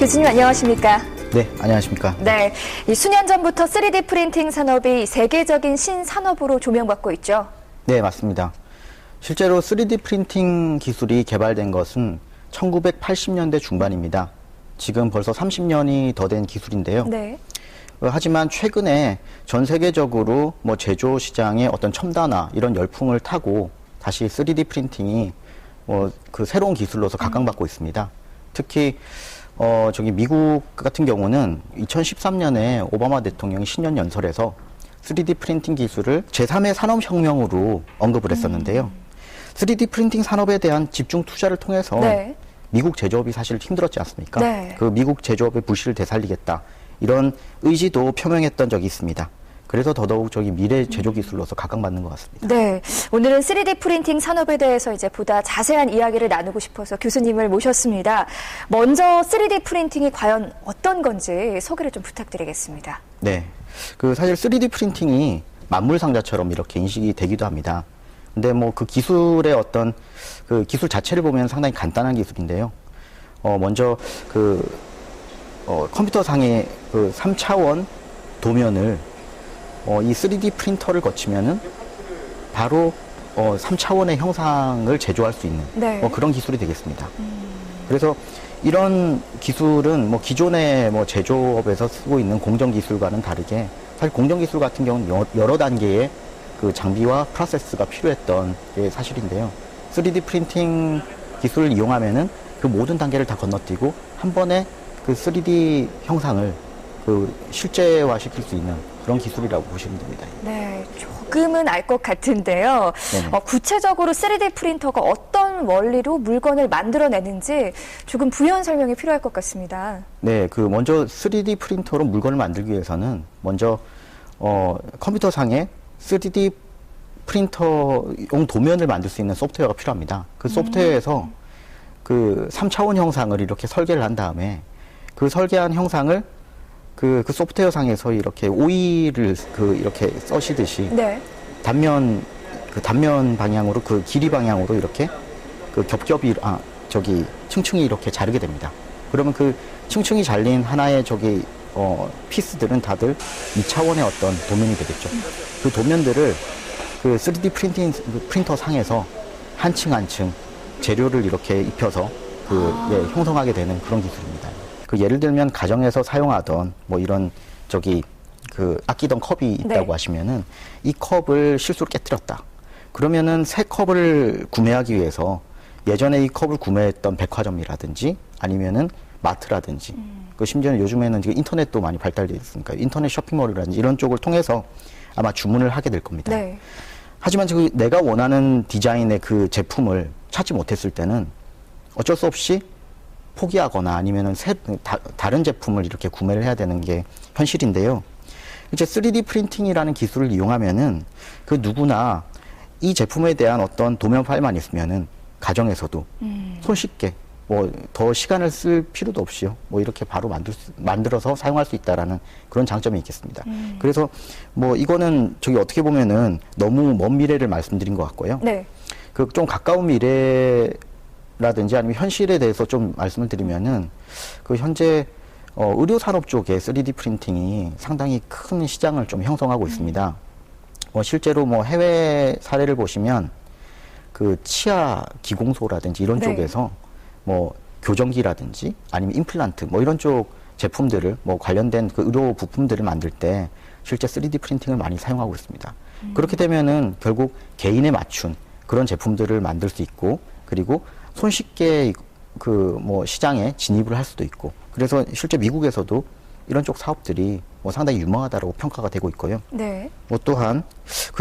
교수님 안녕하십니까? 네, 안녕하십니까? 네, 이 수년 전부터 3D 프린팅 산업이 세계적인 신산업으로 조명받고 있죠? 네, 맞습니다. 실제로 3D 프린팅 기술이 개발된 것은 1980년대 중반입니다. 지금 벌써 30년이 더 된 기술인데요. 네. 하지만 최근에 전 세계적으로 뭐 제조 시장의 어떤 첨단화 이런 열풍을 타고 다시 3D 프린팅이 그 새로운 기술로서 각광받고 있습니다. 특히 미국 같은 경우는 2013년에 오바마 대통령이 신년 연설에서 3D 프린팅 기술을 제3의 산업혁명으로 언급을 했었는데요. 3D 프린팅 산업에 대한 집중 투자를 통해서 네. 미국 제조업이 사실 힘들었지 않습니까? 네. 그 미국 제조업의 부실을 되살리겠다. 이런 의지도 표명했던 적이 있습니다. 그래서 더더욱 미래 제조 기술로서 각광받는 것 같습니다. 네, 오늘은 3D 프린팅 산업에 대해서 이제 보다 자세한 이야기를 나누고 싶어서 교수님을 모셨습니다. 먼저 3D 프린팅이 과연 어떤 건지 소개를 좀 부탁드리겠습니다. 네, 사실 3D 프린팅이 만물 상자처럼 이렇게 인식이 되기도 합니다. 근데 그 기술의 어떤 그 기술 자체를 보면 상당히 간단한 기술인데요. 먼저 컴퓨터상의 3차원 도면을 이 3D 프린터를 거치면은 바로 3차원의 형상을 제조할 수 있는 네. 그런 기술이 되겠습니다. 그래서 이런 기술은 기존의 제조업에서 쓰고 있는 공정 기술과는 다르게 사실 공정 기술 같은 경우는 여러 단계의 그 장비와 프로세스가 필요했던 게 사실인데요. 3D 프린팅 기술을 이용하면은 그 모든 단계를 다 건너뛰고 한 번에 그 3D 형상을 실제화시킬 수 있는 그런 기술이라고 보시면 됩니다. 네, 조금은 알 것 같은데요. 구체적으로 3D 프린터가 어떤 원리로 물건을 만들어내는지 조금 부연 설명이 필요할 것 같습니다. 네, 먼저 3D 프린터로 물건을 만들기 위해서는 먼저 컴퓨터상에 3D 프린터용 도면을 만들 수 있는 소프트웨어가 필요합니다. 그 소프트웨어에서 3차원 형상을 이렇게 설계를 한 다음에 그 설계한 형상을 그 소프트웨어 상에서 이렇게 오일을 이렇게 써시듯이 네. 단면 방향으로 길이 방향으로 이렇게 겹겹이 층층이 이렇게 자르게 됩니다. 그러면 층층이 잘린 하나의 피스들은 다들 2차원의 어떤 도면이 되겠죠. 그 도면들을 3D 프린터 상에서 한 층 한 층 재료를 이렇게 입혀서 형성하게 되는 그런 기술입니다. 예를 들면 가정에서 사용하던 이런 아끼던 컵이 있다고 네. 하시면은 이 컵을 실수로 깨뜨렸다. 그러면은 새 컵을 구매하기 위해서 예전에 이 컵을 구매했던 백화점이라든지 아니면은 마트라든지 심지어는 요즘에는 인터넷도 많이 발달되어 있으니까 인터넷 쇼핑몰이라든지 이런 쪽을 통해서 아마 주문을 하게 될 겁니다. 네. 하지만 내가 원하는 디자인의 그 제품을 찾지 못했을 때는 어쩔 수 없이 포기하거나 아니면은 다른 제품을 이렇게 구매를 해야 되는 게 현실인데요. 이제 3D 프린팅이라는 기술을 이용하면은 누구나 이 제품에 대한 어떤 도면 파일만 있으면은 가정에서도 손쉽게 더 시간을 쓸 필요도 없이요. 이렇게 바로 만들어서 사용할 수 있다라는 그런 장점이 있겠습니다. 그래서 이거는 어떻게 보면은 너무 먼 미래를 말씀드린 것 같고요. 네. 좀 가까운 미래라든지 아니면 현실에 대해서 좀 말씀을 드리면은 현재 의료 산업 쪽에 3D 프린팅이 상당히 큰 시장을 좀 형성하고 있습니다. 실제로 해외 사례를 보시면 치아 기공소라든지 이런 네. 쪽에서 교정기라든지 아니면 임플란트 이런 쪽 제품들을 관련된 의료 부품들을 만들 때 실제 3D 프린팅을 많이 사용하고 있습니다. 그렇게 되면은 결국 개인에 맞춘 그런 제품들을 만들 수 있고 그리고 손쉽게 시장에 진입을 할 수도 있고 그래서 실제 미국에서도 이런 쪽 사업들이 상당히 유망하다고 평가가 되고 있고요. 네. 또한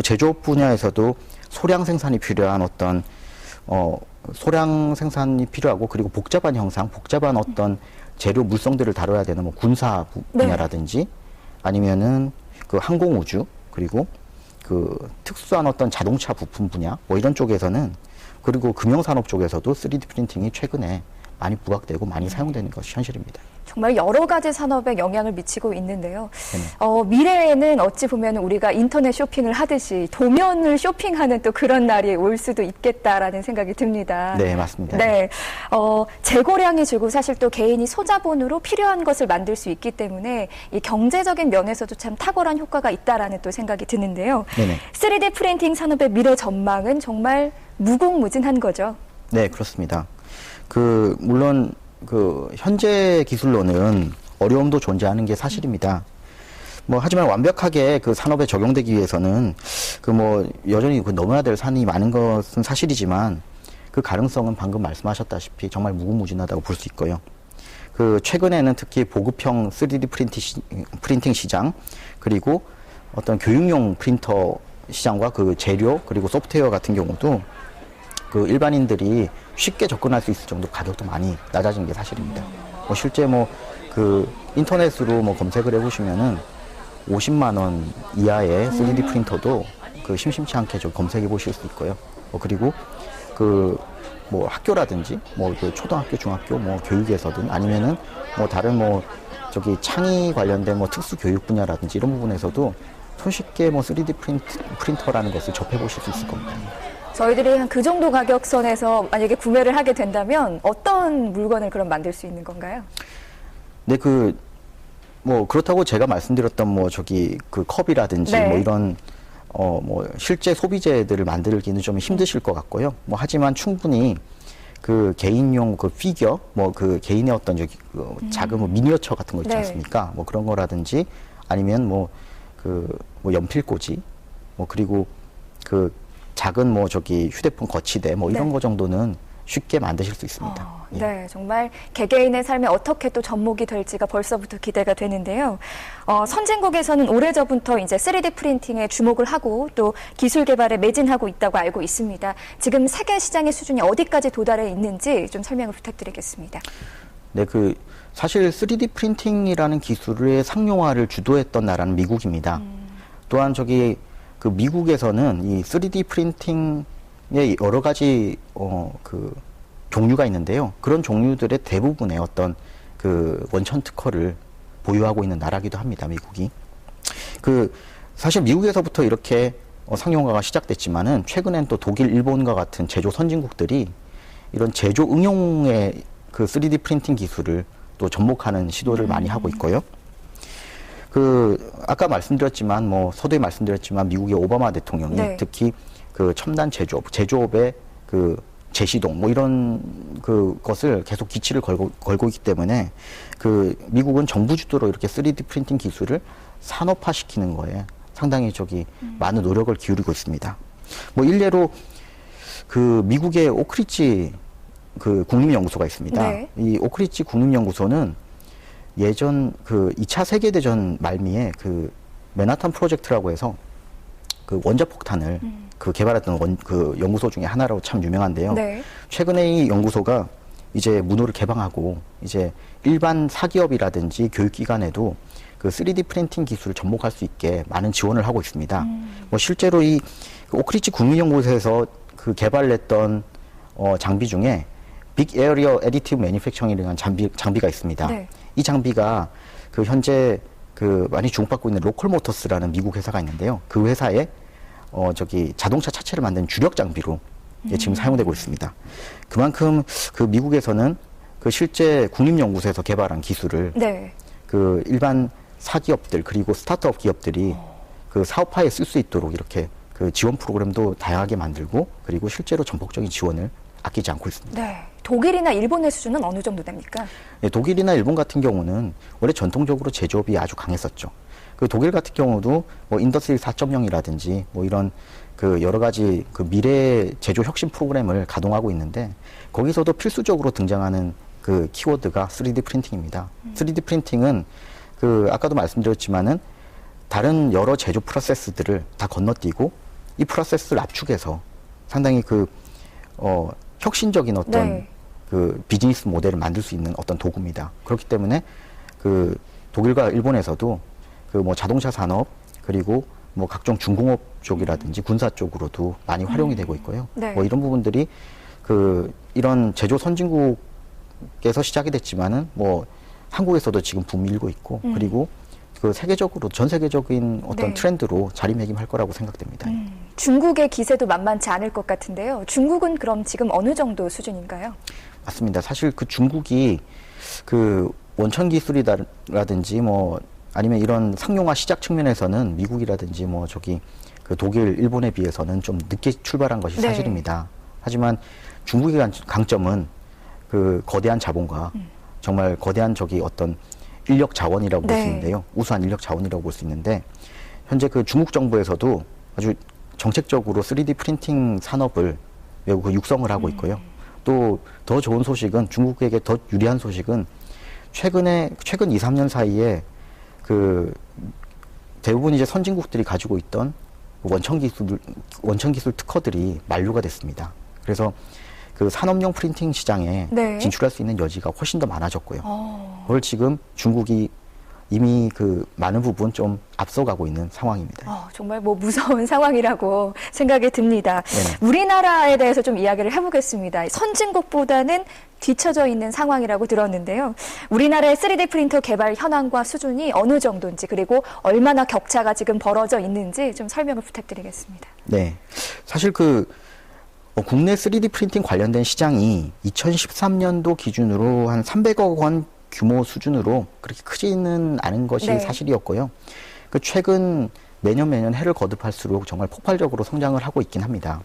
제조업 분야에서도 소량 생산이 필요한 어떤 소량 생산이 필요하고 그리고 복잡한 어떤 재료 물성들을 다뤄야 되는 군사 분야라든지 아니면은 항공우주 그리고 특수한 어떤 자동차 부품 분야 이런 쪽에서는 그리고 금융산업 쪽에서도 3D 프린팅이 최근에 많이 부각되고 많이 사용되는 것이 현실입니다. 정말 여러 가지 산업에 영향을 미치고 있는데요. 네. 미래에는 어찌 보면 우리가 인터넷 쇼핑을 하듯이 도면을 쇼핑하는 또 그런 날이 올 수도 있겠다라는 생각이 듭니다. 네, 맞습니다. 네. 재고량이 줄고 사실 또 개인이 소자본으로 필요한 것을 만들 수 있기 때문에 이 경제적인 면에서도 참 탁월한 효과가 있다라는 또 생각이 드는데요. 네네. 3D 프린팅 산업의 미래 전망은 정말 무궁무진한 거죠. 네, 그렇습니다. 물론 현재 기술로는 어려움도 존재하는 게 사실입니다. 하지만 완벽하게 그 산업에 적용되기 위해서는 여전히 넘어야 될 산이 많은 것은 사실이지만 그 가능성은 방금 말씀하셨다시피 정말 무궁무진하다고 볼 수 있고요. 최근에는 특히 보급형 3D 프린팅 시장, 그리고 어떤 교육용 프린터 시장과 재료, 그리고 소프트웨어 같은 경우도 일반인들이 쉽게 접근할 수 있을 정도 가격도 많이 낮아진 게 사실입니다. 실제 인터넷으로 검색을 해보시면은 50만 원 이하의 3D 프린터도 심심치 않게 좀 검색해 보실 수 있고요. 그리고 학교라든지 초등학교, 중학교 교육에서든 아니면은 다른 창의 관련된 특수 교육 분야라든지 이런 부분에서도 손쉽게 3D 프린터라는 것을 접해 보실 수 있을 겁니다. 저희들이 한 그 정도 가격선에서 만약에 구매를 하게 된다면 어떤 물건을 그럼 만들 수 있는 건가요? 네, 그렇다고 제가 말씀드렸던 컵이라든지 네. 이런 실제 소비재들을 만들기는 좀 힘드실 것 같고요. 하지만 충분히 개인용 피규어, 개인의 어떤 작은 미니어처 같은 거 있지 네. 않습니까? 그런 거라든지 아니면 연필꽂이, 그리고 작은 휴대폰 거치대 이런 네. 거 정도는 쉽게 만드실 수 있습니다. 예. 네, 정말 개개인의 삶에 어떻게 또 접목이 될지가 벌써부터 기대가 되는데요. 선진국에서는 오래전부터 이제 3D 프린팅에 주목을 하고 또 기술 개발에 매진하고 있다고 알고 있습니다. 지금 세계 시장의 수준이 어디까지 도달해 있는지 좀 설명을 부탁드리겠습니다. 네, 사실 3D 프린팅이라는 기술의 상용화를 주도했던 나라는 미국입니다. 또한 미국에서는 이 3D 프린팅의 여러 가지 종류가 있는데요. 그런 종류들의 대부분의 어떤 원천 특허를 보유하고 있는 나라기도 합니다. 미국이. 사실 미국에서부터 이렇게 상용화가 시작됐지만은 최근엔 또 독일, 일본과 같은 제조 선진국들이 이런 제조 응용의 3D 프린팅 기술을 또 접목하는 시도를 많이 하고 있고요. 아까 말씀드렸지만, 서두에 말씀드렸지만, 미국의 오바마 대통령이 네. 특히 첨단 제조업의 재시동, 이런 것을 계속 기치를 걸고 있기 때문에, 미국은 정부 주도로 이렇게 3D 프린팅 기술을 산업화시키는 거에 상당히 많은 노력을 기울이고 있습니다. 일례로, 미국의 오크리지 국립연구소가 있습니다. 네. 이 오크리지 국립연구소는 예전 2차 세계대전 말미에 맨하탄 프로젝트라고 해서 원자폭탄을 개발했던 연구소 중에 하나로 참 유명한데요. 네. 최근에 이 연구소가 이제 문호를 개방하고 이제 일반 사기업이라든지 교육기관에도 3D 프린팅 기술을 접목할 수 있게 많은 지원을 하고 있습니다. 실제로 이 오크리지 국립연구소에서 개발했던 장비 중에 빅 에어리어 애디티브 매니팩처링이라는 장비가 있습니다. 네. 이 장비가 현재 많이 주목받고 있는 로컬 모터스라는 미국 회사가 있는데요. 그 회사의 자동차 차체를 만드는 주력 장비로 지금 사용되고 있습니다. 그만큼 미국에서는 실제 국립연구소에서 개발한 기술을 네. 일반 사기업들 그리고 스타트업 기업들이 사업화에 쓸 수 있도록 이렇게 지원 프로그램도 다양하게 만들고 그리고 실제로 전폭적인 지원을 아끼지 않고 있습니다. 네. 독일이나 일본의 수준은 어느 정도 됩니까? 네, 독일이나 일본 같은 경우는 원래 전통적으로 제조업이 아주 강했었죠. 독일 같은 경우도 인더스트리 4.0이라든지 이런 여러 가지 미래 제조 혁신 프로그램을 가동하고 있는데 거기서도 필수적으로 등장하는 키워드가 3D 프린팅입니다. 3D 프린팅은 아까도 말씀드렸지만은 다른 여러 제조 프로세스들을 다 건너뛰고 이 프로세스를 압축해서 상당히 혁신적인 어떤 네. 비즈니스 모델을 만들 수 있는 어떤 도구입니다. 그렇기 때문에 독일과 일본에서도 자동차 산업 그리고 각종 중공업 쪽이라든지 군사 쪽으로도 많이 활용이 되고 있고요. 네. 이런 부분들이 이런 제조 선진국의 중국에서 시작이 됐지만은 뭐 한국에서도 지금 붐이 일고 있고 그리고 그 세계적으로 전 세계적인 어떤 네. 트렌드로 자리매김할 거라고 생각됩니다. 중국의 기세도 만만치 않을 것 같은데요. 중국은 그럼 지금 어느 정도 수준인가요? 맞습니다. 사실 그 중국이 그 원천 기술이라든지 뭐 아니면 이런 상용화 시작 측면에서는 미국이라든지 뭐 저기 그 독일, 일본에 비해서는 좀 늦게 출발한 것이 네. 사실입니다. 하지만 중국의 강점은 그 거대한 자본과 정말 거대한 저기 어떤 인력 자원이라고 볼 수 네. 있는데요. 우수한 인력 자원이라고 볼 수 있는데 현재 그 중국 정부에서도 아주 정책적으로 3D 프린팅 산업을 매우 그 육성을 하고 있고요. 또 더 좋은 소식은 중국에게 더 유리한 소식은 최근 2, 3년 사이에 그 대부분 이제 선진국들이 가지고 있던 원천 기술 특허들이 만료가 됐습니다. 그래서 그 산업용 프린팅 시장에 네. 진출할 수 있는 여지가 훨씬 더 많아졌고요. 어. 그걸 지금 중국이 이미 그 많은 부분 좀 앞서가고 있는 상황입니다. 정말 뭐 무서운 상황이라고 생각이 듭니다. 네네. 우리나라에 대해서 좀 이야기를 해보겠습니다. 선진국보다는 뒤처져 있는 상황이라고 들었는데요. 우리나라의 3D 프린터 개발 현황과 수준이 어느 정도인지 그리고 얼마나 격차가 지금 벌어져 있는지 좀 설명을 부탁드리겠습니다. 네. 사실 국내 3D 프린팅 관련된 시장이 2013년도 기준으로 한 300억 원 규모 수준으로 그렇게 크지는 않은 것이 네. 사실이었고요. 그 최근 매년 해를 거듭할수록 정말 폭발적으로 성장을 하고 있긴 합니다.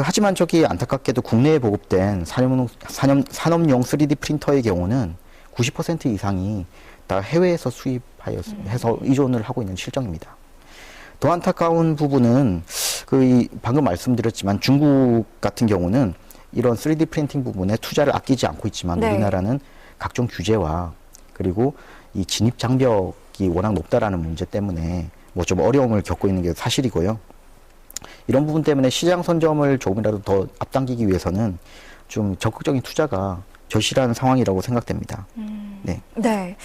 하지만 저기 안타깝게도 국내에 보급된 산업용 3D 프린터의 경우는 90% 이상이 다 해외에서 해서 의존을 하고 있는 실정입니다. 더 안타까운 부분은 방금 말씀드렸지만 중국 같은 경우는 이런 3D 프린팅 부분에 투자를 아끼지 않고 있지만 네. 우리나라는 각종 규제와 그리고 이 진입 장벽이 워낙 높다라는 문제 때문에 뭐 좀 어려움을 겪고 있는 게 사실이고요. 이런 부분 때문에 시장 선점을 조금이라도 더 앞당기기 위해서는 좀 적극적인 투자가 절실한 상황이라고 생각됩니다. 네. 네.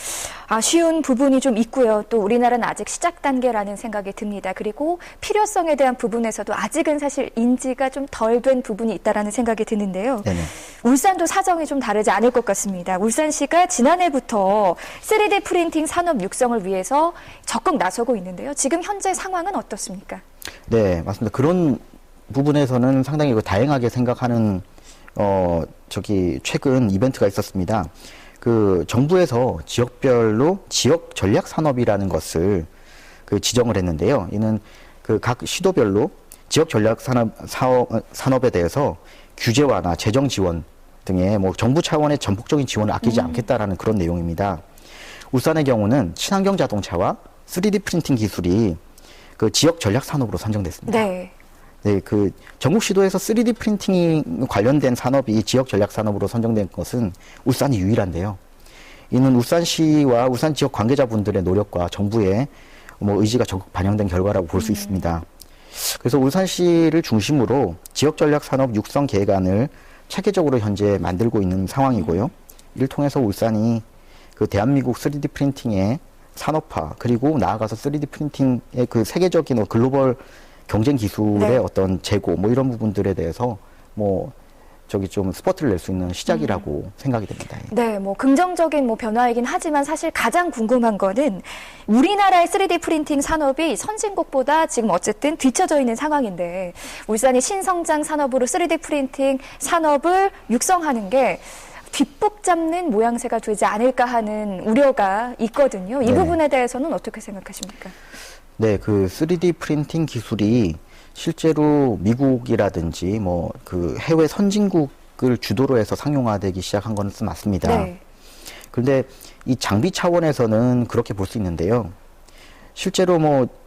아쉬운 부분이 좀 있고요. 또 우리나라는 아직 시작 단계라는 생각이 듭니다. 그리고 필요성에 대한 부분에서도 아직은 사실 인지가 좀 덜 된 부분이 있다라는 생각이 드는데요. 네네. 울산도 사정이 좀 다르지 않을 것 같습니다. 울산시가 지난해부터 3D 프린팅 산업 육성을 위해서 적극 나서고 있는데요. 지금 현재 상황은 어떻습니까? 네, 맞습니다. 그런 부분에서는 상당히 다양하게 생각하는 최근 이벤트가 있었습니다. 정부에서 지역별로 지역 전략 산업이라는 것을 지정을 했는데요. 이는 각 시도별로 지역 전략 산업에 대해서 규제 완화, 재정 지원 등의 정부 차원의 전폭적인 지원을 아끼지 않겠다라는 그런 내용입니다. 울산의 경우는 친환경 자동차와 3D 프린팅 기술이 지역 전략 산업으로 선정됐습니다. 네. 네, 전국 시도에서 3D 프린팅 관련된 산업이 지역 전략 산업으로 선정된 것은 울산이 유일한데요. 이는 울산시와 울산 지역 관계자분들의 노력과 정부의 의지가 적극 반영된 결과라고 볼 수 있습니다. 그래서 울산시를 중심으로 지역 전략 산업 육성 계획안을 체계적으로 현재 만들고 있는 상황이고요. 이를 통해서 울산이 대한민국 3D 프린팅의 산업화 그리고 나아가서 3D 프린팅의 세계적인 글로벌 경쟁 기술의 네. 어떤 재고 이런 부분들에 대해서 좀 스포트를 낼 수 있는 시작이라고 생각이 됩니다. 네, 긍정적인 변화이긴 하지만 사실 가장 궁금한 거는 우리나라의 3D 프린팅 산업이 선진국보다 지금 어쨌든 뒤처져 있는 상황인데 울산이 신성장 산업으로 3D 프린팅 산업을 육성하는 게 뒷북 잡는 모양새가 되지 않을까 하는 우려가 있거든요. 이 네네. 부분에 대해서는 어떻게 생각하십니까? 네, 3D 프린팅 기술이 실제로 미국이라든지 해외 선진국을 주도로 해서 상용화되기 시작한 것은 맞습니다. 네. 그런데 이 장비 차원에서는 그렇게 볼 수 있는데요. 실제로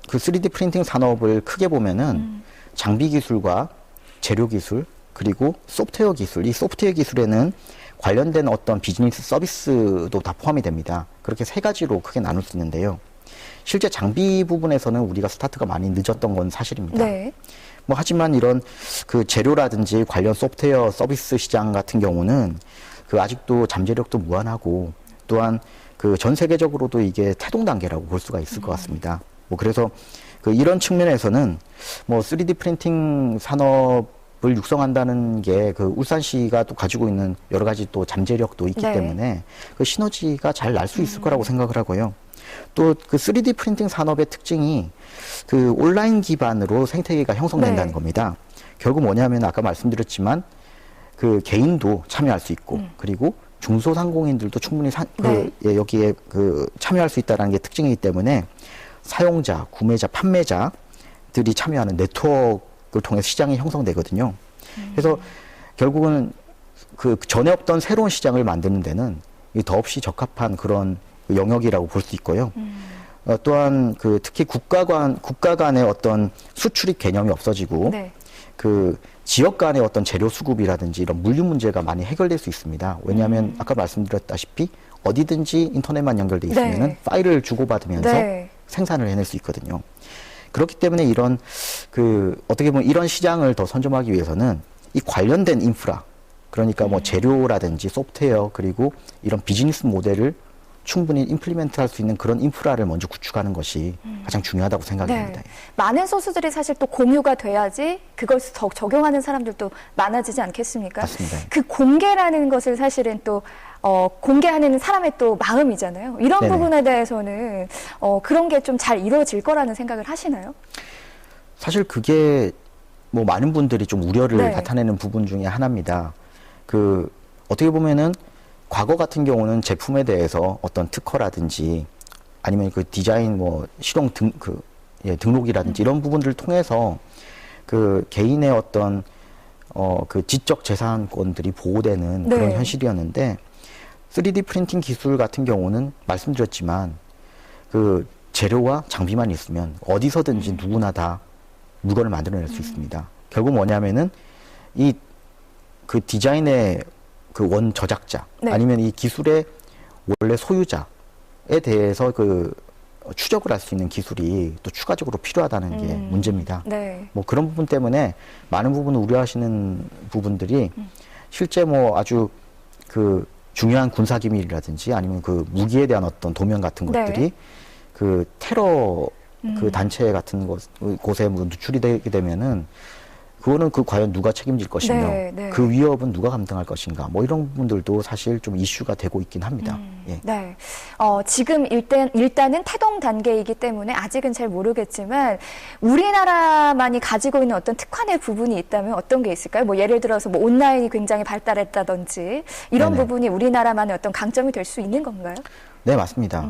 3D 프린팅 산업을 크게 보면은 장비 기술과 재료 기술 그리고 소프트웨어 기술, 이 소프트웨어 기술에는 관련된 어떤 비즈니스 서비스도 다 포함이 됩니다. 그렇게 세 가지로 크게 나눌 수 있는데요. 실제 장비 부분에서는 우리가 스타트가 많이 늦었던 건 사실입니다. 네. 하지만 이런 재료라든지 관련 소프트웨어 서비스 시장 같은 경우는 아직도 잠재력도 무한하고 또한 전 세계적으로도 이게 태동 단계라고 볼 수가 있을 것 같습니다. 그래서 이런 측면에서는 3D 프린팅 산업이 육성한다는 게 그 울산시가 또 가지고 있는 여러 가지 또 잠재력도 있기 네. 때문에 그 시너지가 잘 날 수 있을 거라고 생각을 하고요. 또 그 3D 프린팅 산업의 특징이 그 온라인 기반으로 생태계가 형성된다는 네. 겁니다. 결국 뭐냐면 아까 말씀드렸지만 그 개인도 참여할 수 있고 그리고 중소상공인들도 충분히 네. 여기에 그 참여할 수 있다는 게 특징이기 때문에 사용자, 구매자, 판매자들이 참여하는 네트워크를 통해 시장이 형성되거든요. 그래서 결국은 그 전에 없던 새로운 시장을 만드는 데는 이 더없이 적합한 그런 영역이라고 볼 수 있고요. 또한 그 특히 국가 간의 어떤 수출입 개념이 없어지고 네. 그 지역 간의 어떤 재료 수급이라든지 이런 물류 문제가 많이 해결될 수 있습니다. 왜냐하면 아까 말씀드렸다시피 어디든지 인터넷만 연결돼 있으면은 네. 파일을 주고받으면서 네. 생산을 해낼 수 있거든요. 그렇기 때문에 이런 그 어떻게 보면 이런 시장을 더 선점하기 위해서는 이 관련된 인프라, 그러니까 뭐 재료라든지 소프트웨어 그리고 이런 비즈니스 모델을 충분히 임플리멘트 할 수 있는 그런 인프라를 먼저 구축하는 것이 가장 중요하다고 생각이 네. 됩니다. 많은 소수들이 사실 또 공유가 돼야지 그것을 더 적용하는 사람들도 많아지지 않겠습니까? 맞습니다. 그 공개라는 것을 사실은 또 공개하는 사람의 또 마음이잖아요. 이런 네네. 부분에 대해서는 그런 게 좀 잘 이루어질 거라는 생각을 하시나요? 사실 그게 뭐 많은 분들이 좀 우려를 네. 나타내는 부분 중에 하나입니다. 그 어떻게 보면은 과거 같은 경우는 제품에 대해서 어떤 특허라든지 아니면 그 디자인 뭐 실용 등록이라든지 이런 부분들을 통해서 그 개인의 어떤 그 지적 재산권들이 보호되는 네. 그런 현실이었는데 3D 프린팅 기술 같은 경우는 말씀드렸지만 그 재료와 장비만 있으면 어디서든지 누구나 다 물건을 만들어낼 수 있습니다. 결국 뭐냐면은 이 그 디자인의 그 원 저작자 네. 아니면 이 기술의 원래 소유자에 대해서 그 추적을 할 수 있는 기술이 또 추가적으로 필요하다는 게 문제입니다. 네. 뭐 그런 부분 때문에 많은 부분을 우려하시는 부분들이 실제 뭐 아주 그 중요한 군사 기밀이라든지 아니면 그 무기에 대한 어떤 도면 같은 네. 것들이 그 테러 그 단체 같은 곳에 뭐 누출이 되게 되면은 그거는 그 과연 누가 책임질 것이며 네, 네. 그 위협은 누가 감당할 것인가 뭐 이런 부분들도 사실 좀 이슈가 되고 있긴 합니다. 예. 네. 지금 일단은 태동 단계이기 때문에 아직은 잘 모르겠지만 우리나라만이 가지고 있는 어떤 특화의 부분이 있다면 어떤 게 있을까요? 뭐 예를 들어서 뭐 온라인이 굉장히 발달했다든지 이런 네네. 부분이 우리나라만의 어떤 강점이 될 수 있는 건가요? 네, 맞습니다.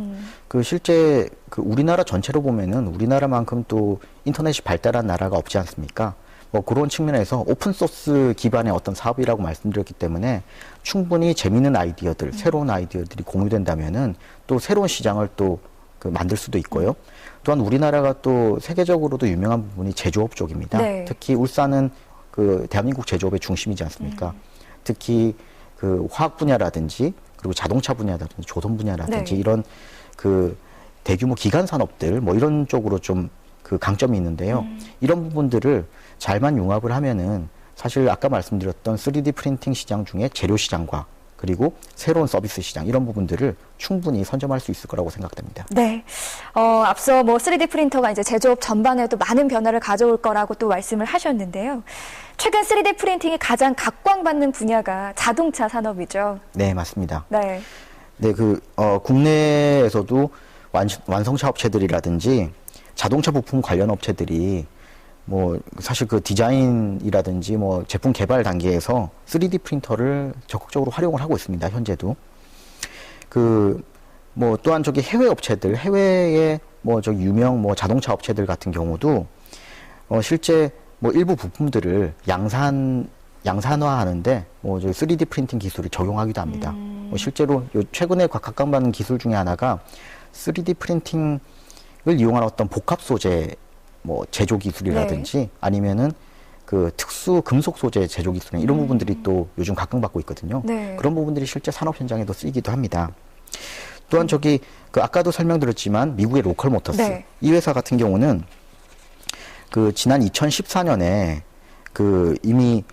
그 실제 그 우리나라 전체로 보면은 우리나라만큼 또 인터넷이 발달한 나라가 없지 않습니까? 뭐 그런 측면에서 오픈소스 기반의 어떤 사업이라고 말씀드렸기 때문에 충분히 재미있는 아이디어들, 새로운 아이디어들이 공유된다면은 또 새로운 시장을 또 그 만들 수도 있고요. 또한 우리나라가 또 세계적으로도 유명한 부분이 제조업 쪽입니다. 네. 특히 울산은 그 대한민국 제조업의 중심이지 않습니까? 특히 그 화학 분야라든지 그리고 자동차 분야라든지 조선 분야라든지 네. 이런 그 대규모 기간 산업들 뭐 이런 쪽으로 좀 그 강점이 있는데요. 이런 부분들을 잘만 융합을 하면은 사실 아까 말씀드렸던 3D 프린팅 시장 중에 재료 시장과 그리고 새로운 서비스 시장 이런 부분들을 충분히 선점할 수 있을 거라고 생각됩니다. 네. 앞서 뭐 3D 프린터가 이제 제조업 전반에도 많은 변화를 가져올 거라고 또 말씀을 하셨는데요. 최근 3D 프린팅이 가장 각광받는 분야가 자동차 산업이죠. 네, 맞습니다. 네. 네, 국내에서도 완성차 업체들이라든지 자동차 부품 관련 업체들이 뭐 사실 그 디자인이라든지 뭐 제품 개발 단계에서 3D 프린터를 적극적으로 활용을 하고 있습니다. 현재도. 뭐 또한 저기 해외 업체들, 해외의 뭐 저기 유명 뭐 자동차 업체들 같은 경우도 실제 뭐 일부 부품들을 양산화하는데 뭐 저기 3D 프린팅 기술을 적용하기도 합니다. 뭐 실제로 최근에 각광받는 기술 중에 하나가 3D 프린팅을 이용한 어떤 복합 소재 뭐 제조 기술이라든지 아니면은 그 특수 금속 소재 제조 기술 이런 부분들이 또 요즘 각광받고 있거든요. 네. 그런 부분들이 실제 산업 현장에도 쓰이기도 합니다. 또한 저기 그 아까도 설명드렸지만 미국의 로컬 모터스 네. 이 회사 같은 경우는 그 지난 2014년에 그 이미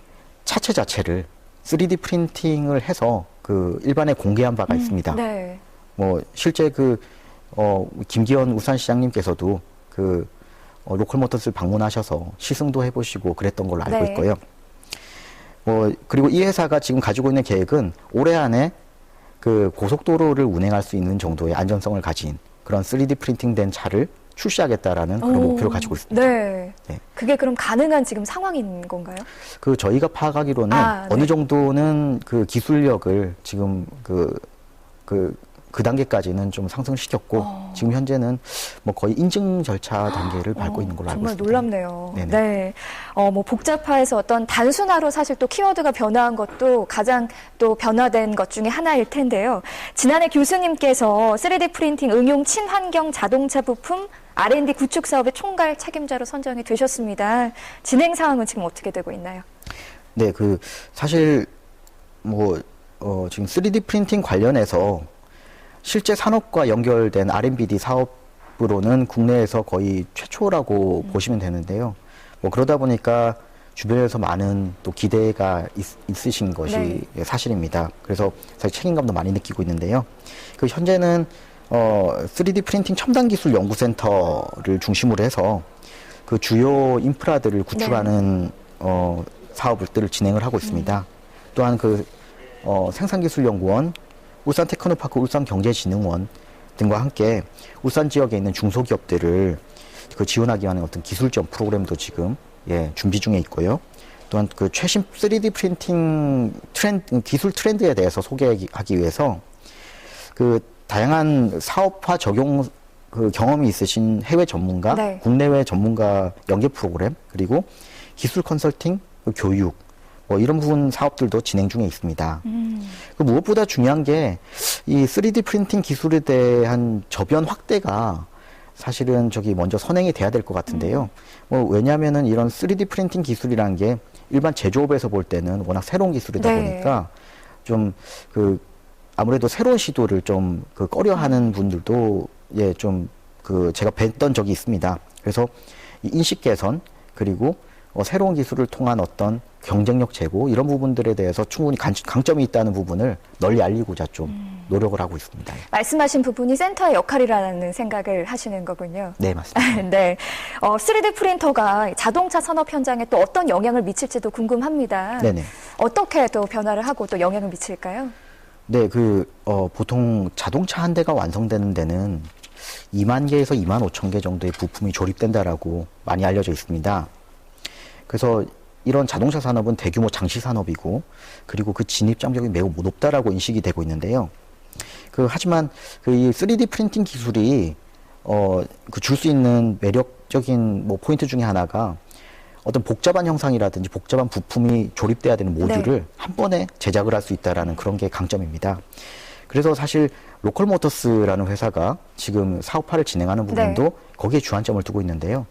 차체 자체를 3D 프린팅을 해서 그 일반에 공개한 바가 있습니다. 네. 뭐 실제 김기현 울산시장님께서도 로컬 모터스 방문하셔서 시승도 해보시고 그랬던 걸로 알고 네. 있고요. 그리고 이 회사가 지금 가지고 있는 계획은 올해 안에 그 고속도로를 운행할 수 있는 정도의 안전성을 가진 그런 3D 프린팅된 차를 출시하겠다라는 그런 목표를 가지고 있습니다. 네. 네. 그게 그럼 가능한 지금 상황인 건가요? 그 저희가 파악하기로는 어느 정도는 그 기술력을 지금 그 단계까지는 좀 상승시켰고 지금 현재는 뭐 거의 인증 절차 단계를 밟고 있는 걸로 알고 있습니다. 정말 놀랍네요. 네네. 네. 뭐 복잡화해서 어떤 단순화로 사실 또 키워드가 변화한 것도 가장 또 변화된 것 중에 하나일 텐데요. 지난해 교수님께서 3D 프린팅 응용 친환경 자동차 부품 R&D 구축 사업의 총괄 책임자로 선정이 되셨습니다. 진행 상황은 지금 어떻게 되고 있나요? 네, 사실 지금 3D 프린팅 관련해서 실제 산업과 연결된 R&D 사업으로는 국내에서 거의 최초라고 보시면 되는데요. 그러다 보니까 주변에서 많은 또 기대가 있으신 것이 사실입니다. 그래서 사실 책임감도 많이 느끼고 있는데요. 현재는 3D 프린팅 첨단 기술 연구센터를 중심으로 해서 그 주요 인프라들을 구축하는 사업들을 진행을 하고 있습니다. 또한 생산기술연구원, 울산 테크노파크 울산경제진흥원 등과 함께 울산 지역에 있는 중소기업들을 지원하기 위한 어떤 기술 지원 프로그램도 지금 준비 중에 있고요. 또한 최신 3D 프린팅 기술 트렌드에 대해서 소개하기 위해서 다양한 사업화 적용 경험이 있으신 해외 전문가, 국내외 전문가 연계 프로그램, 그리고 기술 컨설팅, 교육, 이런 부분 사업들도 진행 중에 있습니다. 무엇보다 중요한 게 이 3D 프린팅 기술에 대한 저변 확대가 사실은 먼저 선행이 돼야 될 것 같은데요. 왜냐하면은 이런 3D 프린팅 기술이라는 게 일반 제조업에서 볼 때는 워낙 새로운 기술이다 보니까 좀 아무래도 새로운 시도를 좀 꺼려하는 분들도 제가 뵀던 적이 있습니다. 그래서 이 인식 개선 그리고 새로운 기술을 통한 어떤 경쟁력 제고 이런 부분들에 대해서 충분히 강점이 있다는 부분을 널리 알리고자 좀 노력을 하고 있습니다. 말씀하신 부분이 센터의 역할이라는 생각을 하시는 거군요. 네, 맞습니다. 네, 3D 프린터가 자동차 산업 현장에 또 어떤 영향을 미칠지도 궁금합니다. 네네. 어떻게 또 변화를 하고 또 영향을 미칠까요? 네, 보통 자동차 한 대가 완성되는 데는 2만 개에서 2만 5천 개 정도의 부품이 조립된다라고 많이 알려져 있습니다. 그래서 이런 자동차 산업은 대규모 장치 산업이고, 그리고 그 진입 장벽이 매우 높다라고 인식이 되고 있는데요. 하지만 이 3D 프린팅 기술이 줄 수 있는 매력적인 포인트 중에 하나가 어떤 복잡한 형상이라든지 복잡한 부품이 조립돼야 되는 모듈을 한 번에 제작을 할 수 있다라는 그런 게 강점입니다. 그래서 사실 로컬모터스라는 회사가 지금 사업화를 진행하는 부분도 거기에 주안점을 두고 있는데요.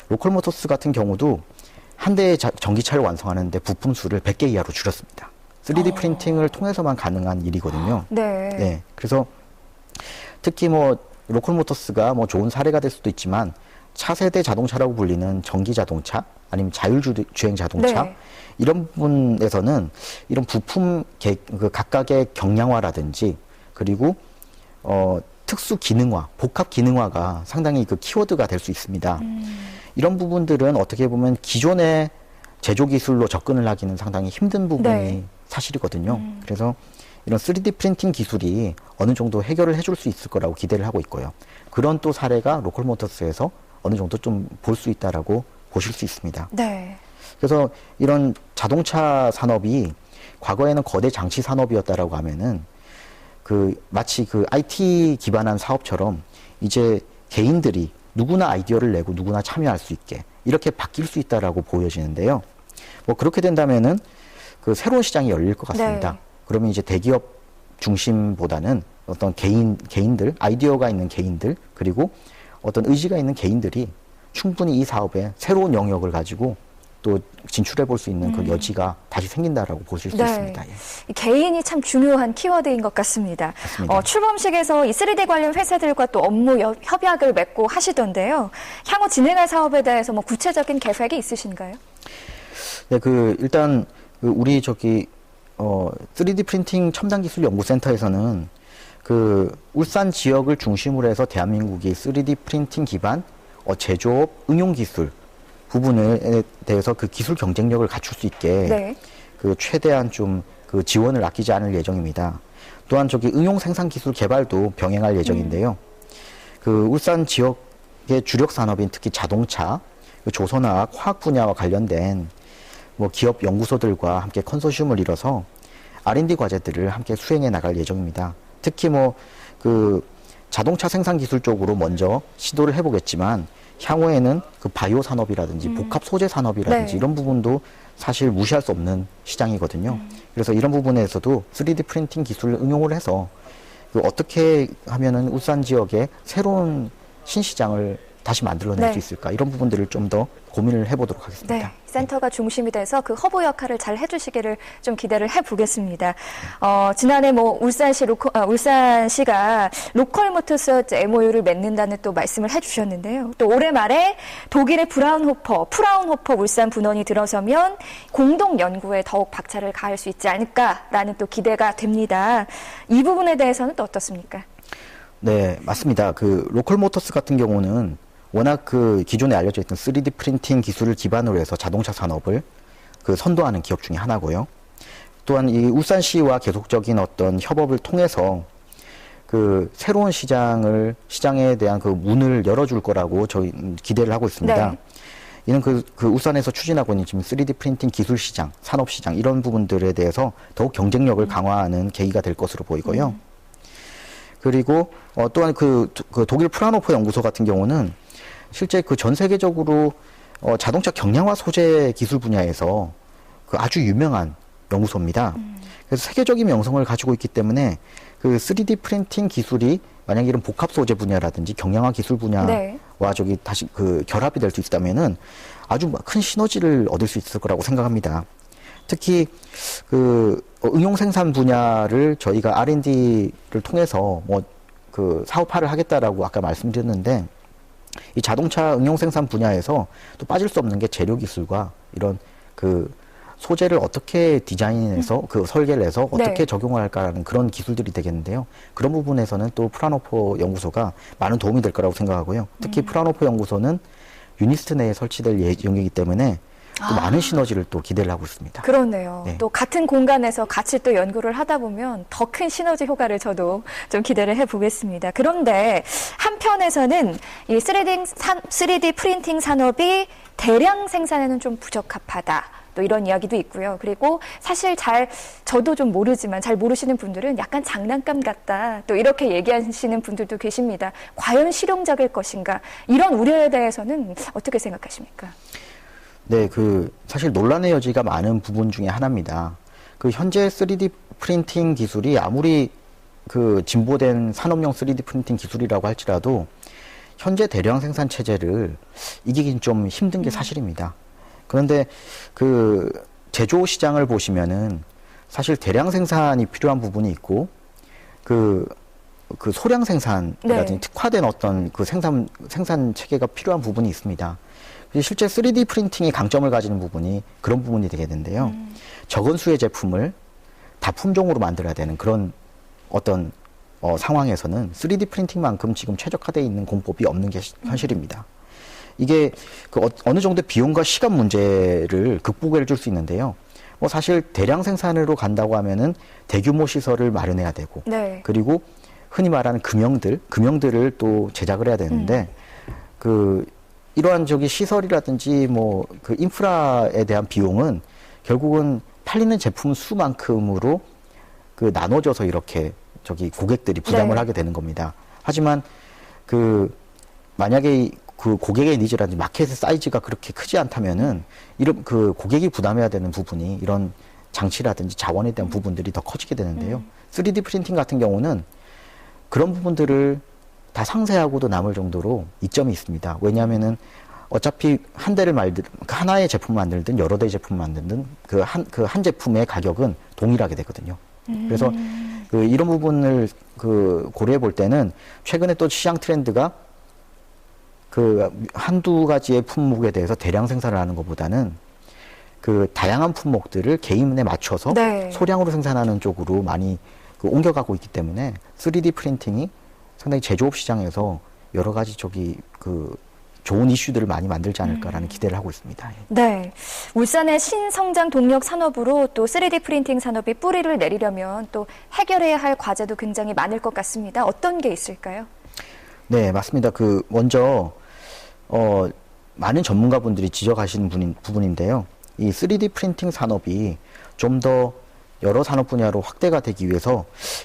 로컬모터스 같은 경우도 한 대의 전기차를 완성하는데 부품 수를 100개 이하로 줄였습니다. 3D 프린팅을 통해서만 가능한 일이거든요. 네. 그래서 특히 로컬모터스가 좋은 사례가 될 수도 있지만 차세대 자동차라고 불리는 전기 자동차 아니면 자율주행 자동차 이런 부분에서는 이런 부품 각각의 경량화라든지 그리고 특수 기능화, 복합 기능화가 상당히 키워드가 될 수 있습니다. 이런 부분들은 어떻게 보면 기존의 제조 기술로 접근을 하기는 상당히 힘든 부분이 사실이거든요. 그래서 이런 3D 프린팅 기술이 어느 정도 해결을 해줄 수 있을 거라고 기대를 하고 있고요. 그런 또 사례가 로컬모터스에서 어느 정도 좀 볼 수 있다라고 보실 수 있습니다. 그래서 이런 자동차 산업이 과거에는 거대 장치 산업이었다라고 하면은 마치 IT 기반한 사업처럼 이제 개인들이 누구나 아이디어를 내고 누구나 참여할 수 있게 이렇게 바뀔 수 있다라고 보여지는데요. 그렇게 된다면은 새로운 시장이 열릴 것 같습니다. 그러면 이제 대기업 중심보다는 어떤 개인들, 아이디어가 있는 개인들, 그리고 어떤 의지가 있는 개인들이 충분히 이 사업에 새로운 영역을 가지고 또 진출해 볼 수 있는 그 여지가 다시 생긴다라고 보실 수 있습니다. 개인이 참 중요한 키워드인 것 같습니다. 출범식에서 이 3D 관련 회사들과 또 업무 협약을 맺고 하시던데요. 향후 진행할 사업에 대해서 구체적인 계획이 있으신가요? 네, 일단 우리 3D 프린팅 첨단기술 연구센터에서는 울산 지역을 중심으로 해서 대한민국이 3D 프린팅 기반 제조업 응용 기술 부분에 대해서 기술 경쟁력을 갖출 수 있게 그 최대한 좀 그 지원을 아끼지 않을 예정입니다. 또한 저기 응용 생산 기술 개발도 병행할 예정인데요. 그 울산 지역의 주력 산업인 특히 자동차, 그 조선화학, 화학 분야와 관련된 뭐 기업 연구소들과 함께 컨소시엄을 이뤄서 R&D 과제들을 함께 수행해 나갈 예정입니다. 특히 뭐 그 자동차 생산 기술 쪽으로 먼저 시도를 해보겠지만 향후에는 그 바이오 산업이라든지 복합 소재 산업이라든지 네. 이런 부분도 사실 무시할 수 없는 시장이거든요. 그래서 이런 부분에서도 3D 프린팅 기술을 응용을 해서 그 어떻게 하면은 울산 지역에 새로운 신시장을 다시 만들어낼 네. 수 있을까 이런 부분들을 좀 더 고민을 해보도록 하겠습니다. 네, 센터가 중심이 돼서 그 허브 역할을 잘 해주시기를 좀 기대를 해보겠습니다. 지난해 뭐 울산시가 로컬 모터스 MOU를 맺는다는 또 말씀을 해주셨는데요. 또 올해 말에 독일의 프라운호퍼 울산 분원이 들어서면 공동 연구에 더욱 박차를 가할 수 있지 않을까라는 또 기대가 됩니다. 이 부분에 대해서는 또 어떻습니까? 네, 맞습니다. 그 로컬 모터스 같은 경우는 워낙 그 기존에 알려져 있던 3D 프린팅 기술을 기반으로 해서 자동차 산업을 그 선도하는 기업 중에 하나고요. 또한 이 울산시와 계속적인 어떤 협업을 통해서 그 새로운 시장에 대한 그 문을 열어줄 거라고 저희 기대를 하고 있습니다. 네. 이는 그 울산에서 추진하고 있는 지금 3D 프린팅 기술 시장, 산업 시장 이런 부분들에 대해서 더욱 경쟁력을 강화하는 계기가 될 것으로 보이고요. 그리고 또한 그 독일 프라노퍼 연구소 같은 경우는 실제 그 전 세계적으로 자동차 경량화 소재 기술 분야에서 그 아주 유명한 연구소입니다. 그래서 세계적인 명성을 가지고 있기 때문에 그 3D 프린팅 기술이 만약 이런 복합 소재 분야라든지 경량화 기술 분야와 네. 저기 다시 그 결합이 될 수 있다면은 아주 큰 시너지를 얻을 수 있을 거라고 생각합니다. 특히 그 응용 생산 분야를 저희가 R&D를 통해서 뭐 그 사업화를 하겠다라고 아까 말씀드렸는데 이 자동차 응용 생산 분야에서 또 빠질 수 없는 게 재료 기술과 이런 그 소재를 어떻게 디자인해서 그 설계를 해서 어떻게 네. 적용을 할까라는 그런 기술들이 되겠는데요. 그런 부분에서는 또 프라노포 연구소가 많은 도움이 될 거라고 생각하고요. 특히 프라노포 연구소는 유니스트 내에 설치될 예정이기 때문에 또 많은 시너지를 또 기대를 하고 있습니다. 그렇네요. 네. 또 같은 공간에서 같이 또 연구를 하다 보면 더 큰 시너지 효과를 저도 좀 기대를 해보겠습니다. 그런데 한편에서는 이 3D 프린팅 산업이 대량 생산에는 좀 부적합하다. 또 이런 이야기도 있고요. 그리고 사실 저도 좀 모르지만 잘 모르시는 분들은 약간 장난감 같다. 또 이렇게 얘기하시는 분들도 계십니다. 과연 실용적일 것인가? 이런 우려에 대해서는 어떻게 생각하십니까? 네, 사실 논란의 여지가 많은 부분 중에 하나입니다. 현재 3D 프린팅 기술이 아무리 진보된 산업용 3D 프린팅 기술이라고 할지라도 현재 대량 생산 체제를 이기긴 좀 힘든 게 사실입니다. 그런데 제조 시장을 보시면은 사실 대량 생산이 필요한 부분이 있고 소량 생산이라든지 네. 특화된 어떤 생산 체계가 필요한 부분이 있습니다. 실제 3D 프린팅이 강점을 가지는 부분이 그런 부분이 되게 되는데요. 적은 수의 제품을 다품종으로 만들어야 되는 그런 어떤 상황에서는 3D 프린팅만큼 지금 최적화되어 있는 공법이 없는 게 현실입니다. 이게 어느 정도 비용과 시간 문제를 극복해 줄 수 있는데요. 사실 대량 생산으로 간다고 하면은 대규모 시설을 마련해야 되고, 네. 그리고 흔히 말하는 금형들을 또 제작을 해야 되는데, 이러한 시설이라든지 인프라에 대한 비용은 결국은 팔리는 제품 수만큼으로 나눠져서 이렇게 고객들이 부담을 네. 하게 되는 겁니다. 하지만 만약에 고객의 니즈라든지 마켓의 사이즈가 그렇게 크지 않다면은 이런 고객이 부담해야 되는 부분이 이런 장치라든지 자원에 대한 부분들이 더 커지게 되는데요. 3D 프린팅 같은 경우는 그런 부분들을 다 상세하고도 남을 정도로 이점이 있습니다. 왜냐하면은 어차피 하나의 제품을 만들든 여러 대의 제품을 만들든 한 제품의 가격은 동일하게 되거든요. 그래서 이런 부분을 고려해 볼 때는 최근에 또 시장 트렌드가 한두 가지의 품목에 대해서 대량 생산을 하는 것보다는 다양한 품목들을 개인에 맞춰서 네. 소량으로 생산하는 쪽으로 많이 옮겨가고 있기 때문에 3D 프린팅이 상당히 제조업 시장에서 여러 가지 좋은 이슈들을 많이 만들지 않을까라는 기대를 하고 있습니다. 예. 네. 울산의 신성장 동력 산업으로 또 3D 프린팅 산업이 뿌리를 내리려면 또 해결해야 할 과제도 굉장히 많을 것 같습니다. 어떤 게 있을까요? 네, 맞습니다. 먼저, 많은 전문가분들이 지적하시는 부분인데요. 이 3D 프린팅 산업이 좀 더 여러 산업 분야로 확대가 되기 위해서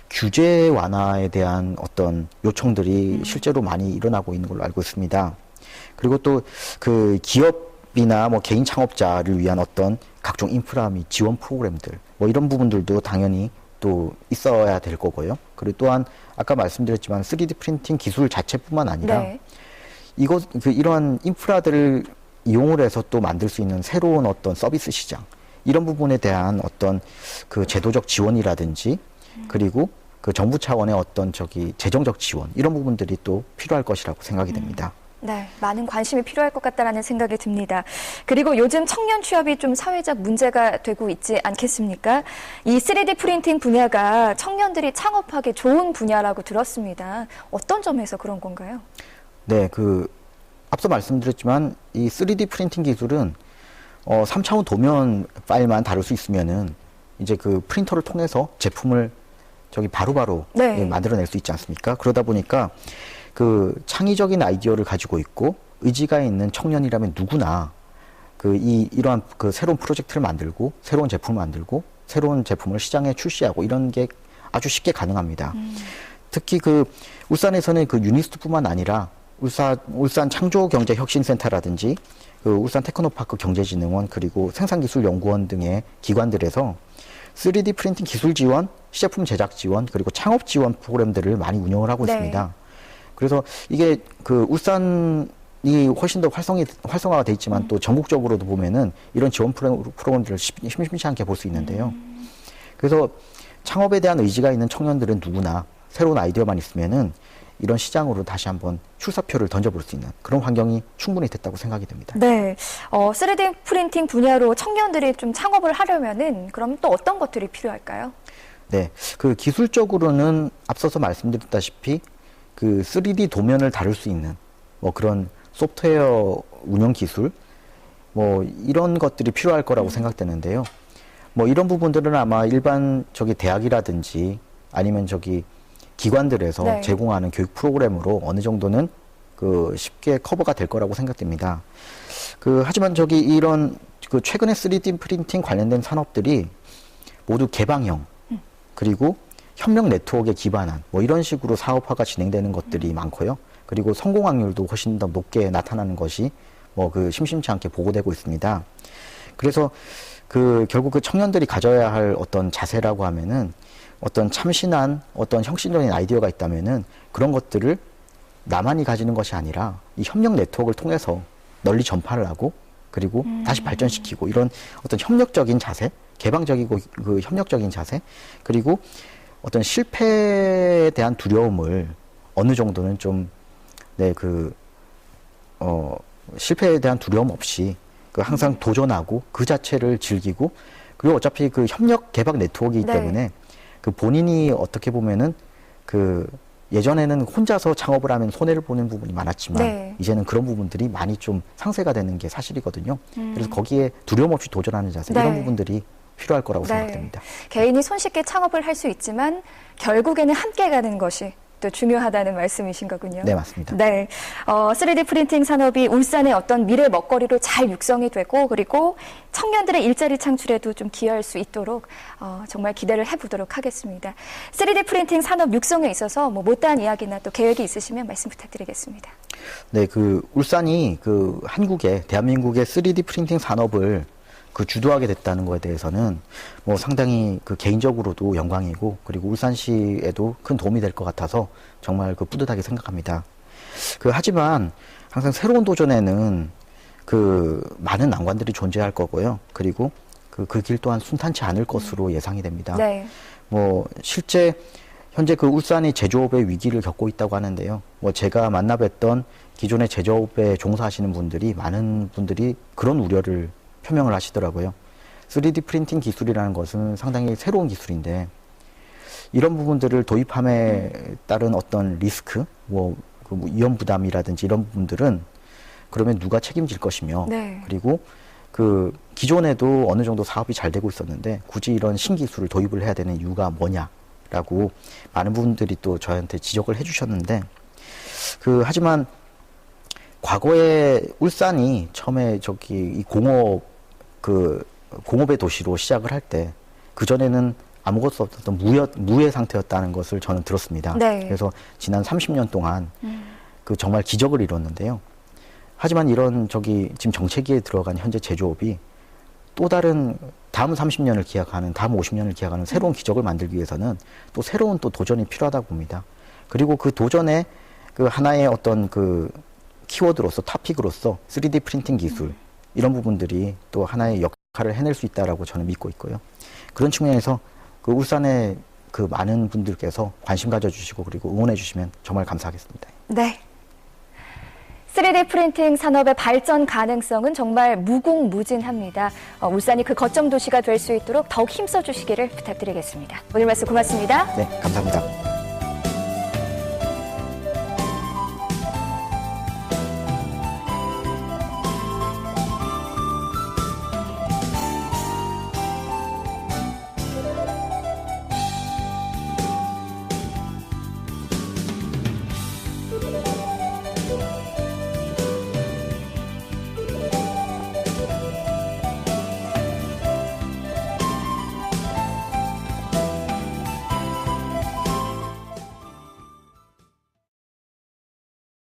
규제 완화에 대한 어떤 요청들이 실제로 많이 일어나고 있는 걸로 알고 있습니다. 그리고 또 그 기업이나 뭐 개인 창업자를 위한 어떤 각종 인프라 및 지원 프로그램들 뭐 이런 부분들도 당연히 또 있어야 될 거고요. 그리고 또한 아까 말씀드렸지만 3D 프린팅 기술 자체뿐만 아니라 네. 이러한 인프라들을 이용을 해서 또 만들 수 있는 새로운 어떤 서비스 시장 이런 부분에 대한 어떤 그 제도적 지원이라든지 그리고 그 정부 차원의 어떤 재정적 지원 이런 부분들이 또 필요할 것이라고 생각이 됩니다. 네, 많은 관심이 필요할 것 같다라는 생각이 듭니다. 그리고 요즘 청년 취업이 좀 사회적 문제가 되고 있지 않겠습니까? 이 3D 프린팅 분야가 청년들이 창업하기 좋은 분야라고 들었습니다. 어떤 점에서 그런 건가요? 네, 앞서 말씀드렸지만 이 3D 프린팅 기술은 3차원 도면 파일만 다룰 수 있으면은 이제 그 프린터를 통해서 제품을 바로바로 네. 예, 만들어낼 수 있지 않습니까? 그러다 보니까 그 창의적인 아이디어를 가지고 있고 의지가 있는 청년이라면 누구나 이러한 그 새로운 프로젝트를 만들고 새로운 제품을 만들고 새로운 제품을 시장에 출시하고 이런 게 아주 쉽게 가능합니다. 특히 울산에서는 유니스트뿐만 아니라 울산 창조경제혁신센터라든지 울산 테크노파크 경제진흥원 그리고 생산기술연구원 등의 기관들에서 3D 프린팅 기술 지원, 시제품 제작 지원 그리고 창업 지원 프로그램들을 많이 운영을 하고 네. 있습니다. 그래서 이게 울산이 훨씬 더 활성화가 돼 있지만 또 전국적으로도 보면은 이런 지원 프로그램들을 심심치 않게 볼 수 있는데요. 그래서 창업에 대한 의지가 있는 청년들은 누구나 새로운 아이디어만 있으면은 이런 시장으로 다시 한번 출사표를 던져볼 수 있는 그런 환경이 충분히 됐다고 생각이 됩니다. 네, 3D 프린팅 분야로 청년들이 좀 창업을 하려면은 그럼 또 어떤 것들이 필요할까요? 네, 기술적으로는 앞서서 말씀드렸다시피 3D 도면을 다룰 수 있는 뭐 그런 소프트웨어 운영 기술 뭐 이런 것들이 필요할 거라고 생각되는데요. 뭐 이런 부분들은 아마 일반 대학이라든지 아니면 기관들에서 네. 제공하는 교육 프로그램으로 어느 정도는 쉽게 커버가 될 거라고 생각됩니다. 하지만 이런 최근에 3D 프린팅 관련된 산업들이 모두 개방형 그리고 협력 네트워크에 기반한 뭐 이런 식으로 사업화가 진행되는 것들이 많고요. 그리고 성공 확률도 훨씬 더 높게 나타나는 것이 심심치 않게 보고되고 있습니다. 그래서 결국 청년들이 가져야 할 어떤 자세라고 하면은 어떤 참신한 어떤 혁신적인 아이디어가 있다면은 그런 것들을 나만이 가지는 것이 아니라 이 협력 네트워크를 통해서 널리 전파를 하고 그리고 다시 발전시키고 이런 어떤 협력적인 자세, 개방적이고 협력적인 자세 그리고 어떤 실패에 대한 두려움을 어느 정도는 실패에 대한 두려움 없이 항상 도전하고 그 자체를 즐기고 그리고 어차피 협력 개방 네트워크이기 네. 때문에 본인이 어떻게 보면은 예전에는 혼자서 창업을 하면 손해를 보는 부분이 많았지만 네. 이제는 그런 부분들이 많이 좀 상쇄가 되는 게 사실이거든요. 그래서 거기에 두려움 없이 도전하는 자세 네. 이런 부분들이 필요할 거라고 네. 생각됩니다. 개인이 손쉽게 창업을 할 수 있지만 결국에는 함께 가는 것이 또 중요하다는 말씀이신 거군요. 네, 맞습니다. 네, 3D 프린팅 산업이 울산의 어떤 미래 먹거리로 잘 육성이 되고 그리고 청년들의 일자리 창출에도 좀 기여할 수 있도록 정말 기대를 해보도록 하겠습니다. 3D 프린팅 산업 육성에 있어서 못다한 이야기나 또 계획이 있으시면 말씀 부탁드리겠습니다. 네, 울산이 대한민국의 3D 프린팅 산업을 주도하게 됐다는 것에 대해서는 상당히 개인적으로도 영광이고 그리고 울산시에도 큰 도움이 될 것 같아서 정말 뿌듯하게 생각합니다. 하지만 항상 새로운 도전에는 많은 난관들이 존재할 거고요. 그리고 그 길 또한 순탄치 않을 것으로 예상이 됩니다. 네. 실제 현재 울산이 제조업의 위기를 겪고 있다고 하는데요. 제가 만나뵀던 기존의 제조업에 종사하시는 분들이 많은 분들이 그런 우려를 표명을 하시더라고요. 3D 프린팅 기술이라는 것은 상당히 새로운 기술인데 이런 부분들을 도입함에 따른 어떤 리스크, 위험 부담이라든지 이런 부분들은 그러면 누가 책임질 것이며 네. 그리고 그 기존에도 어느 정도 사업이 잘 되고 있었는데 굳이 이런 신기술을 도입을 해야 되는 이유가 뭐냐라고 많은 분들이 또 저한테 지적을 해주셨는데 하지만 과거에 울산이 처음에 이 공업의 도시로 시작을 할 때 그전에는 아무것도 없었던 무의 상태였다는 것을 저는 들었습니다. 네. 그래서 지난 30년 동안 정말 기적을 이뤘는데요. 하지만 이런 지금 정체기에 들어간 현재 제조업이 또 다른 다음 30년을 기약하는, 다음 50년을 기약하는 새로운 기적을 만들기 위해서는 또 새로운 또 도전이 필요하다고 봅니다. 그리고 그 도전에 하나의 어떤 키워드로서, 토픽으로서 3D 프린팅 기술, 이런 부분들이 또 하나의 역할을 해낼 수 있다라고 저는 믿고 있고요. 그런 측면에서 울산의 많은 분들께서 관심 가져주시고 그리고 응원해 주시면 정말 감사하겠습니다. 네. 3D 프린팅 산업의 발전 가능성은 정말 무궁무진합니다. 울산이 그 거점 도시가 될 수 있도록 더욱 힘써 주시기를 부탁드리겠습니다. 오늘 말씀 고맙습니다. 네, 감사합니다.